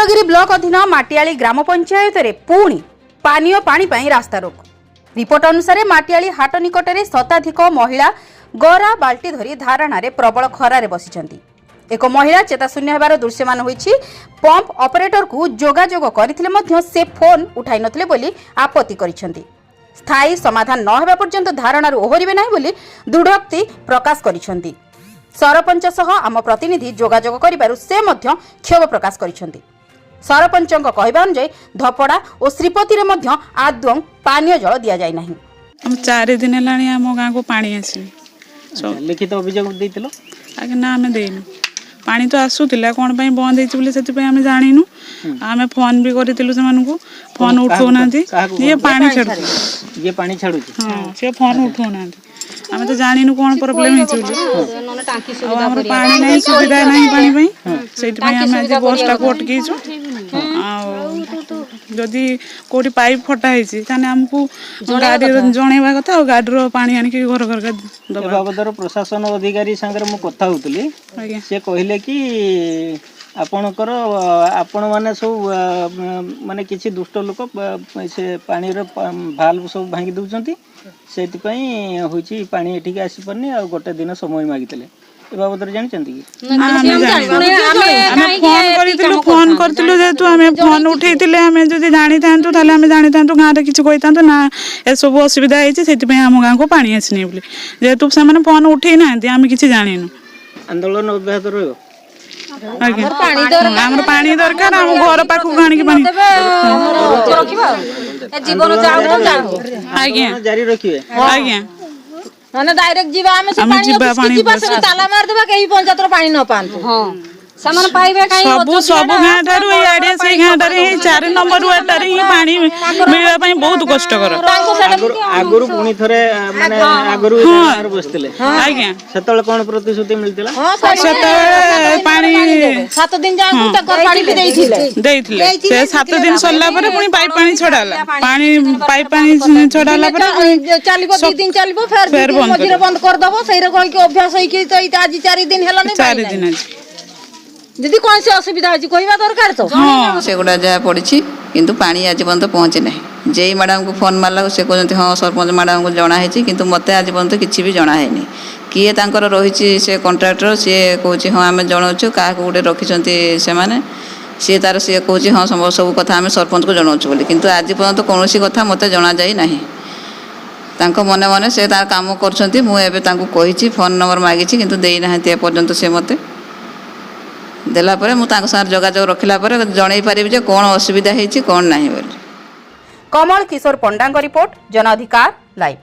Nilgiri block ଅଧୀନ ମାଟିଆଳି ଗ୍ରାମ ପଞ୍ଚାୟତରେ ପୁଣି ପାନୀୟ ପାଣି ପାଇଁ ରାସ୍ତା ରୋକ। ରିପୋର୍ଟ ଅନୁସାରେ ମାଟିଆଳି ହାଟ ନିକଟରେ ଶତାଧିକ ମହିଳା ଗରା ବାଲ୍ଟି ଧରି ଧାରଣାରେ ପ୍ରବଳ ଖରାରେ ବସିଛନ୍ତି। ଏକ ମହିଳା ଚେତାଶୂନ୍ୟ ହେବାର ଦୃଶ୍ୟମାନ ହୋଇଛି। ପମ୍ପ ଅପରେଟରକୁ ଯୋଗାଯୋଗ କରିଥିଲେ ମଧ୍ୟ ସେ ଫୋନ୍ ଉଠାଇ ନଥିଲେ ବୋଲି ଆପତ୍ତି କରିଛନ୍ତି। ସ୍ଥାୟୀ ସମାଧାନ ନ ହେବା ପର୍ଯ୍ୟନ୍ତ ଧାରଣାରୁ ଓହରିବେ ନାହିଁ ବୋଲି ଦୃଢ଼ୋକ୍ତି ପ୍ରକାଶ କରିଛନ୍ତି। ସରପଞ୍ଚ ସହ ଆମ ପ୍ରତିନିଧି ଯୋଗାଯୋଗ କରିବାରୁ ସେ ମଧ୍ୟ କ୍ଷୋଭ ପ୍ରକାଶ କରିଛନ୍ତି। ସରପଞ୍ଚଙ୍କ କହିବା ଅନୁଯାୟୀ ଧପଡ଼ା ଓ ଶ୍ରୀପତିରେ ମଧ୍ୟ ଆଦୌ ପାନୀୟ ଜଳ ଦିଆଯାଇ ନାହିଁ। 4 दिन ହେଲାଣି ଆମ ଗାଁକୁ ପାଣି ଆସିନି। लिखित अभियोग ଦେଇଥିଲ? ଆଜ୍ଞା ନା ଆମେ ଦେଇନୁ। ପାଣି ତ ଆସୁଥିଲା, କ'ଣ ପାଇଁ ବନ୍ଦ ହେଇଛି ବୋଲି ସେଥିପାଇଁ ଆମେ ଜାଣିନୁ। ଆମେ ଫୋନ୍ ବି କରିଥିଲୁ ସେମାନଙ୍କୁ, ଫୋନ୍ ଉଠଉନାହାନ୍ତି। ଯିଏ ପାଣି ଛାଡୁଛି ହଁ ସେ ଫୋନ୍ ଉଠଉନାହାନ୍ତି। ଆମେ ତ ଜାଣିନୁ କ'ଣ ପ୍ରୋବ୍ଲେମ୍ ହେଇଛି ବୋଲି। ଆଉ ଆମର ପାଣି ନାହିଁ, ସୁବିଧା ନାହିଁ ପାଣି ପାଇଁ, ସେଇଥିପାଇଁ ଆମେ ଆଜି ବସ୍ଟାକୁ ଅଟକେଇଛୁ। ଆଉ ଯଦି କୋଉଠି ପାଇପ୍ ଫଟା ହେଇଛି ତାହେଲେ ଆମକୁ ଗାଡ଼ିର ଜଣେଇବା କଥା, ଆଉ ଗାଡ଼ିର ପାଣି ଆଣିକି ଘର ଘରକା ଦେବା। ବାବଦର ପ୍ରଶାସନ ଅଧିକାରୀ ସାଙ୍ଗରେ ମୁଁ କଥା ହଉଥିଲି, ସେ କହିଲେ କି ଆପଣଙ୍କର ଆପଣମାନେ ସବୁ ମାନେ କିଛି ଦୁଷ୍ଟ ଲୋକ ସେ ପାଣିର ଭାଲ୍ଭ ସବୁ ଭାଙ୍ଗି ଦେଉଛନ୍ତି, ସେଥିପାଇଁ ହେଉଛି ପାଣି ଏଠିକି ଆସିପାରୁନି, ଆଉ ଗୋଟେ ଦିନ ସମୟ ମାଗିଥିଲେ। ଏ ବାବଦରେ ଜାଣିଛନ୍ତି କି? ଫୋନ୍ କରିଥିଲୁ ଯେହେତୁ ଆମେ ଫୋନ୍ ଉଠେଇଥିଲେ, ଆମେ ଯଦି ଜାଣିଥାନ୍ତୁ ତାହେଲେ ଆମେ ଜାଣିଥାନ୍ତୁ, ଗାଁରେ କିଛି କହିଥାନ୍ତୁ ନା ଏସବୁ ଅସୁବିଧା ହେଇଛି ସେଥିପାଇଁ ଆମ ଗାଁକୁ ପାଣି ଆସିନି ବୋଲି। ଯେହେତୁ ସେମାନେ ଫୋନ୍ ଉଠେଇ ନାହାନ୍ତି ଆମେ କିଛି ଜାଣିନୁ। ଆନ୍ଦୋଳନ ଅବ୍ୟାହତ ରହିବ। ଆମର ପାଣି ଦରକାର, ଆମ ଘର ପାଖକୁ ଆଣିକି ପାଣି ଆଜ୍ଞା ଜାରି ରଖିବେ। ଆଜ୍ଞା ମାନେ ଡାଇରେକ୍ଟ ଯିବା, ଆମେ ସେ ପାଣି ଯିବା, ସେ ତାଲା ମାରିଦେବା, କେହି ପଞ୍ଚାୟତର ପାଣି ନ ପାଆନ୍ତୁ। ସେମାନେ ପାଇବେ ସବୁ ଗାଁ ଠାରୁ ଏଇ ଆଡିଆ ସେଇ ଗାଁଟାରେ ହିଁ 4 ନମ୍ବର ୱାର୍ଡଟାରେ ହିଁ ପାଣି ମିଳିବା ପାଇଁ ବହୁତ କଷ୍ଟକର। ଆଗରୁ ପୁଣି ଥରେ ମାନେ ଆଗରୁ ବସିଥିଲେ, ଆଜ୍ଞା ସେତେବେଳେ କ'ଣ ପ୍ରତିଶ୍ରୁତି ମିଳିଥିଲା? ସେତେବେଳେ ପାଣି 7 ଦିନ ଯାଏଁ ପାଣି ବି ଦେଇଥିଲେ। ସେ 7 ଦିନ ସରିଲା ପରେ ପୁଣି ପାଇପ୍ ପାଣି ଛଡା ହେଲା। ପାଇପ୍ ପାଣି ଛଡା ହେଲା ପରେ ଚାଲିବ, 2 ଦିନ ଚାଲିବ, ଫେର ମଝିରେ ବନ୍ଦ କରିଦବ। ସେଇରେ କହିକି ଅଭ୍ୟାସ ହେଇକି ଆଜି 4 ଦିନ ହେଲାନି। 4 ଦିନ ଯଦି କୌଣସି ଅସୁବିଧା ଅଛି କହିବା ଦରକାର ତ। ସେଗୁଡ଼ା ଯାହା ପଡ଼ିଛି, କିନ୍ତୁ ପାଣି ଆଜି ପର୍ଯ୍ୟନ୍ତ ପହଞ୍ଚି ନାହିଁ। ଯେଇ ମ୍ୟାଡ଼ାମକୁ ଫୋନ୍ ମାରିଲା ସେ କହୁଛନ୍ତି ହଁ ସରପଞ୍ଚ ମ୍ୟାଡ଼ାମକୁ ଜଣା ହେଇଛି, କିନ୍ତୁ ମୋତେ ଆଜି ପର୍ଯ୍ୟନ୍ତ କିଛି ବି ଜଣା ହେଇନି। କିଏ ତାଙ୍କର ରହିଛି ସେ କଣ୍ଟ୍ରାକ୍ଟର, ସିଏ କହୁଛି ହଁ ଆମେ ଜଣାଉଛୁ, କାହାକୁ ଗୋଟେ ରଖିଛନ୍ତି ସେମାନେ, ସିଏ କହୁଛି ହଁ ସବୁ କଥା ଆମେ ସରପଞ୍ଚକୁ ଜଣାଉଛୁ ବୋଲି, କିନ୍ତୁ ଆଜି ପର୍ଯ୍ୟନ୍ତ କୌଣସି କଥା ମୋତେ ଜଣାଯାଇ ନାହିଁ। ତାଙ୍କ ମନେ ମନେ ସେ ତାର କାମ କରୁଛନ୍ତି। ମୁଁ ଏବେ ତାଙ୍କୁ କହିଛି, ଫୋନ୍ ନମ୍ବର ମାଗିଛି, କିନ୍ତୁ ଦେଇନାହାନ୍ତି ଏପର୍ଯ୍ୟନ୍ତ। ସେ ମୋତେ ଦେଲା ପରେ ମୁଁ ତାଙ୍କ ସାଙ୍ଗରେ ଯୋଗାଯୋଗ ରଖିଲା ପରେ ଜଣେଇ ପାରିବି ଯେ କ'ଣ ଅସୁବିଧା ହେଇଛି କ'ଣ ନାହିଁ ବୋଲି। କମଳ କିଶୋର ପଣ୍ଡାଙ୍କ ରିପୋର୍ଟ, ଜନ ଅଧିକାର ଲାଇଭ୍।